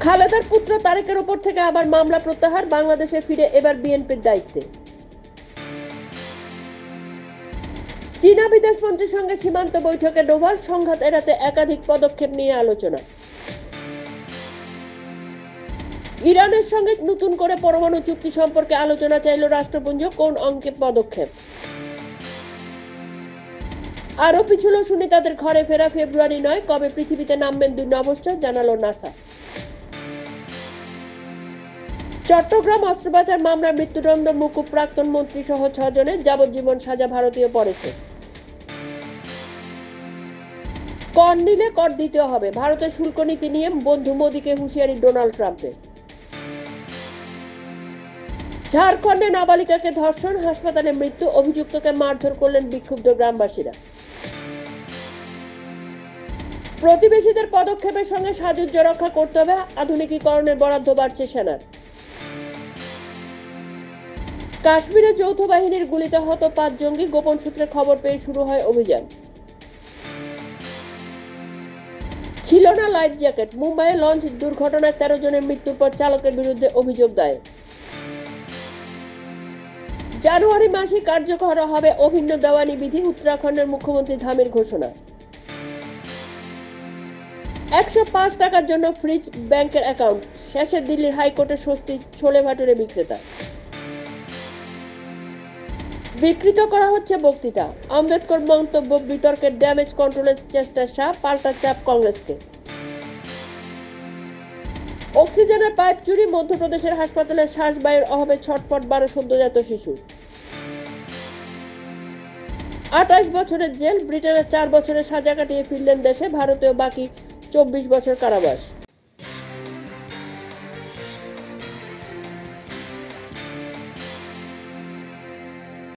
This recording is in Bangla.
খালেদার পুত্র তারেকের উপর থেকে আবার মামলা প্রত্যাহার, বাংলাদেশে ফিরে এবার বিএনপির দায়িত্বে। চীনা বিদেশমন্ত্রীর সঙ্গে সীমান্ত বৈঠকে ডোভাল, সংঘাত এড়াতে একাধিক পদক্ষেপ নিয়ে আলোচনা। ইরানের সঙ্গে নতুন করে পরমাণু চুক্তি সম্পর্কে আলোচনা চাইল রাষ্ট্রপুঞ্জ, কোন অঙ্কে পদক্ষেপ। আরও পিছল সুনিতাদের ঘরে ফেরা, ফেব্রুয়ারি নয়, কবে পৃথিবীতে নামবেন দুই নভোশ্চর, জানালো নাসা। চট্টগ্রাম অস্ত্র পাচার মামলার মৃত্যুদণ্ড মকুব প্রাক্তন মন্ত্রী সহ 6 জনের, যাবজ্জীবন সাজা ভারতীয় পরেছে। কর নিলে কর দিতে হবে, ভারতের শুল্ক নীতি নিয়ে বন্ধু মোদীকে হুঁশিয়ারি ডোনাল্ড ট্রাম্পের। ঝাড়খণ্ডে নাবালিকাকে ধর্ষণ, হাসপাতালে মৃত্যু, অভিযুক্তকে মারধর করলেন বিক্ষুব্ধ গ্রামবাসীরা। প্রতিবেশীদের পদক্ষেপের সঙ্গে সাযুজ্য রক্ষা করতে হবে, আধুনিকীকরণের বরাদ্দ বাড়ছে সেনার। কাশ্মীরে যৌথ বাহিনীর গুলিতে হত 5 জঙ্গি, গোপন সূত্রে খবর পেয়ে শুরু হয় অভিযান। ছিল না লাইফ জ্যাকেট, মুম্বাইয়ে লঞ্চ দুর্ঘটনায় 13 জনের মৃত্যুর পর চালকের বিরুদ্ধে অভিযোগ দায়ের। জানুয়ারি মাসে কার্যকর হবে অভিন্ন দেওয়ানি বিধি, উত্তরাখণ্ডের মুখ্যমন্ত্রী ধামির ঘোষণা। 105 টাকার জন্য ফ্রিজ ব্যাংকের অ্যাকাউন্ট, শেষে দিল্লির হাইকোর্টের স্বস্তি, ছোলে ভাটুরে বিক্রেতা। বিকৃত করা হচ্ছে বক্তৃতা, আম্বেদকর মন্তব্য বিতর্কের ড্যামেজ কন্ট্রোলের চেষ্টা, শাহ পাল্টা চাপ কংগ্রেসকে। অক্সিজেনের পাইপ চুরি, মধ্যপ্রদেশের হাসপাতালে শ্বাসবায়ুর অভাবে ছটফট 12 সদ্যজাত শিশু। 28 বছরের জেল, ব্রিটেনের 4 বছরের সাজা কাটিয়ে ফিরলেন দেশে, ভারতেও বাকি 24 বছর কারাবাস।